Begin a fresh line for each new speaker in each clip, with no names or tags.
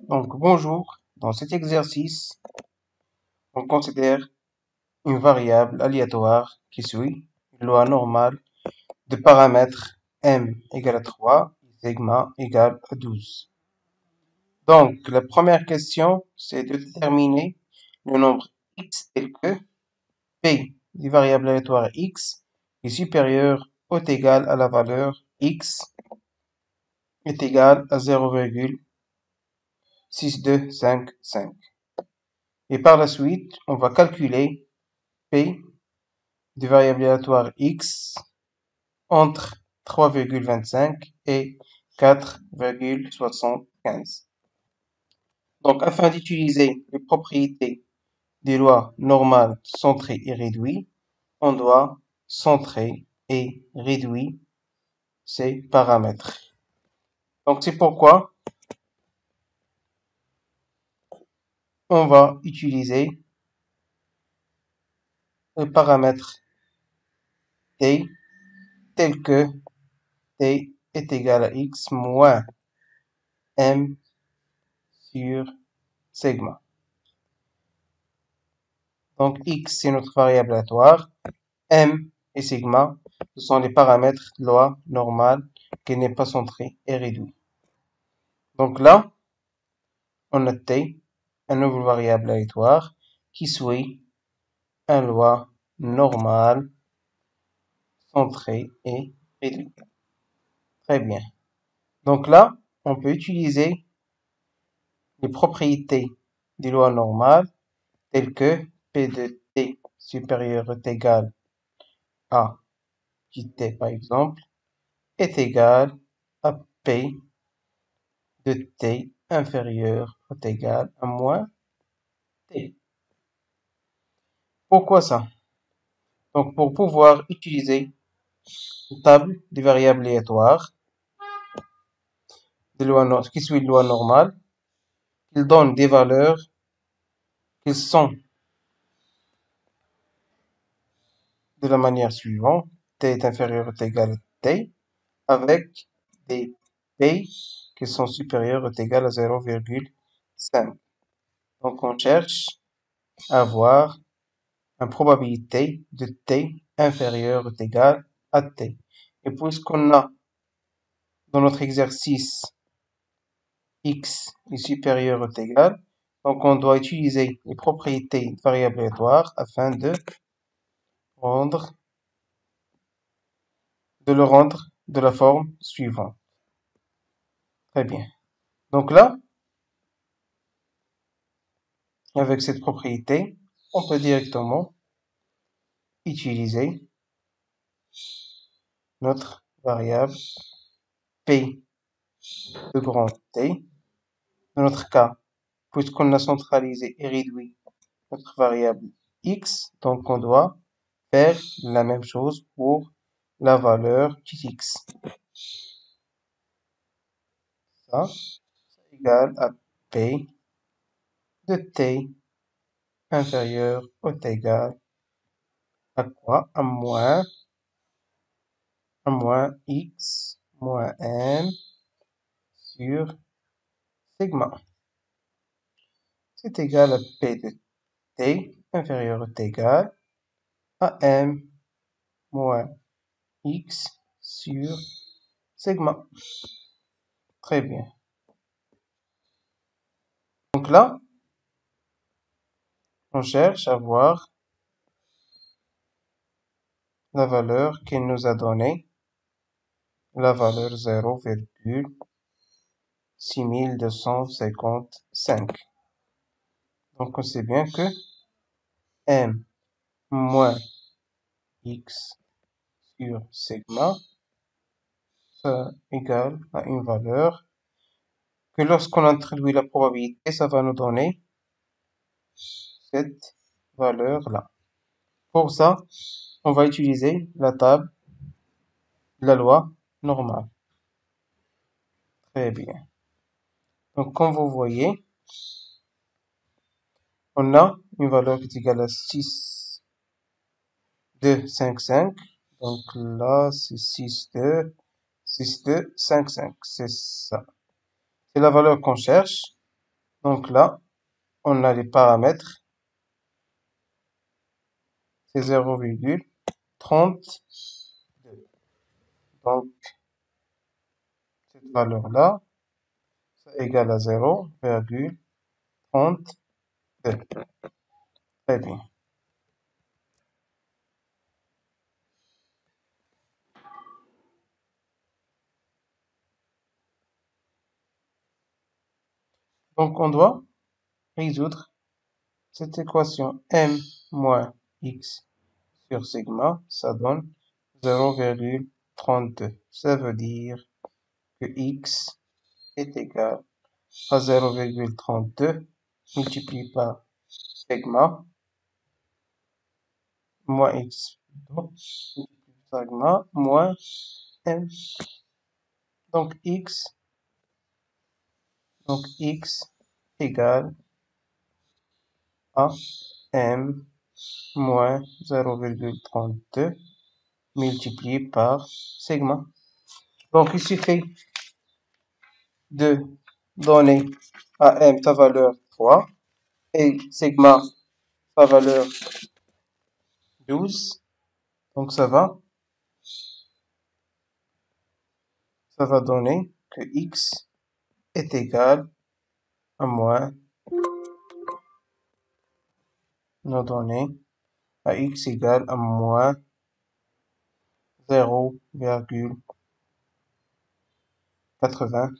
Donc, bonjour. Dans cet exercice, on considère une variable aléatoire qui suit une loi normale de paramètres m égale à 3 et sigma égale à 12. Donc, la première question, c'est de déterminer le nombre x tel que p des variables aléatoires x est supérieur ou égal à la valeur x est égal à 0,6255. Et par la suite, on va calculer p des variables aléatoires x entre 3,25 et 4,75. Donc, afin d'utiliser les propriétés des lois normales centrées et réduites, on doit centrer et réduire ces paramètres. Donc, c'est pourquoi on va utiliser le paramètre t tel que t est égal à x moins m sur sigma. Donc, x, c'est notre variable aléatoire. M et sigma, ce sont les paramètres de loi normale qui n'est pas centrée et réduite. Donc là, on a t, une nouvelle variable aléatoire, qui suit une loi normale centrée et réduite. Très bien. Donc là, on peut utiliser les propriétés des lois normales telles que p de t supérieur ou égal à petit t par exemple est égal à p de t inférieur ou égal à moins t. Pourquoi ça? Donc pour pouvoir utiliser une table des variables aléatoires qui suit la loi normale, il donne des valeurs qui sont de la manière suivante: t est inférieur ou égal à t avec des p qui sont supérieurs ou égal à 0,5. Donc on cherche à avoir une probabilité de t inférieur ou égal à t. Et puisqu'on a dans notre exercice x est supérieur ou égal, donc on doit utiliser les propriétés de variables aléatoires afin de le rendre de la forme suivante. Très bien. Donc là, avec cette propriété, on peut directement utiliser notre variable p de grand T. Dans notre cas, puisqu'on a centralisé et réduit notre variable x, donc on doit faire la même chose pour la valeur x. Ça égale à p de t inférieur ou égal à quoi? À moins x moins m sur sigma. C'est égal à p de t inférieur ou égal à m moins x sur sigma. Très bien. Donc là, on cherche à voir la valeur qu'il nous a donnée, la valeur 0,6255. Donc on sait bien que m moins x sur sigma, ça égale à une valeur que lorsqu'on introduit la probabilité, ça va nous donner cette valeur-là. Pour ça, on va utiliser la table de la loi normale. Très bien. Donc, comme vous voyez, on a une valeur qui est égale à 6,255. Donc là, c'est 6,255. C'est ça. C'est la valeur qu'on cherche. Donc là, on a les paramètres, c'est 0,32. Donc, cette valeur-là, ça égale à 0,32. Très bien. Donc, on doit résoudre cette équation m moins x sur sigma, ça donne 0,32. Ça veut dire que x est égal à 0,32 multiplié par sigma moins x, donc sigma moins m. Donc x égale à m moins 0,32 multiplié par sigma. Donc il suffit de donner à m sa valeur 3 et sigma sa valeur 12. Donc ça va donner que x est égal à moins nos données à x égale à moins 0,80.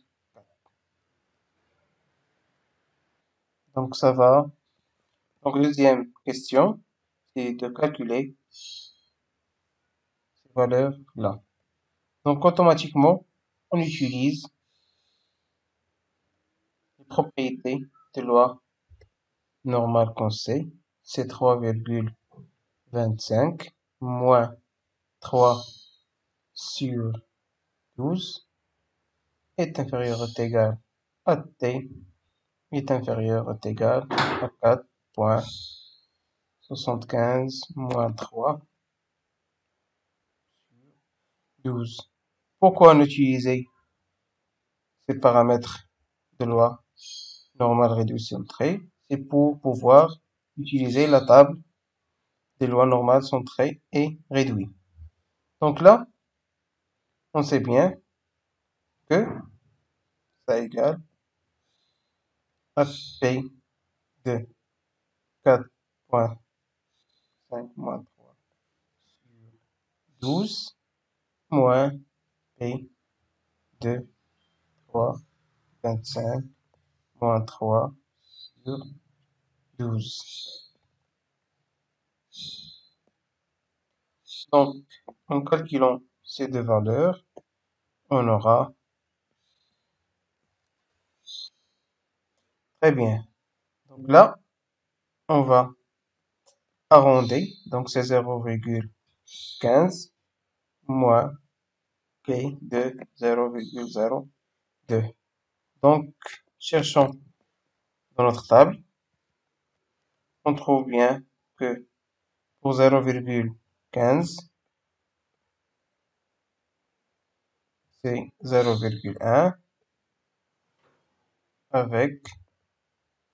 Donc ça va. Donc deuxième question, c'est de calculer ces valeurs-là. Donc automatiquement, on utilise les propriétés de loi normale qu'on sait. C'est 3,25 moins 3 sur 12 est inférieur ou égal à t est inférieur ou égal à 4,75 moins 3 sur 12. Pourquoi on utilise ces paramètres de loi normale réduction de trait? C'est pour pouvoir utiliser la table des lois normales sans trait et réduit. Donc là, on sait bien que ça égale à P de 4,5 moins 3 sur 12 moins P de 3,25 moins 3 sur 12. Donc, en calculant ces deux valeurs, on aura très bien. Donc là, on va arrondir. Donc c'est 0,15 moins P de 0,02. Donc, cherchons dans notre table. On trouve bien que pour 0,15, c'est 0,1 avec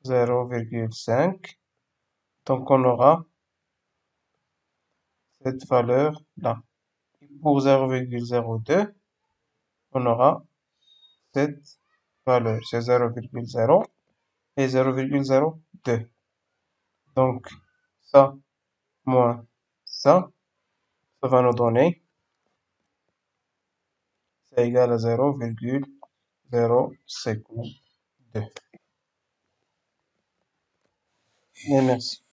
0,5. Donc, on aura cette valeur-là. Pour 0,02, on aura cette valeur. C'est 0,0 et 0,02. Donc, ça moins ça va nous donner, c'est égal à 0,052. Et merci.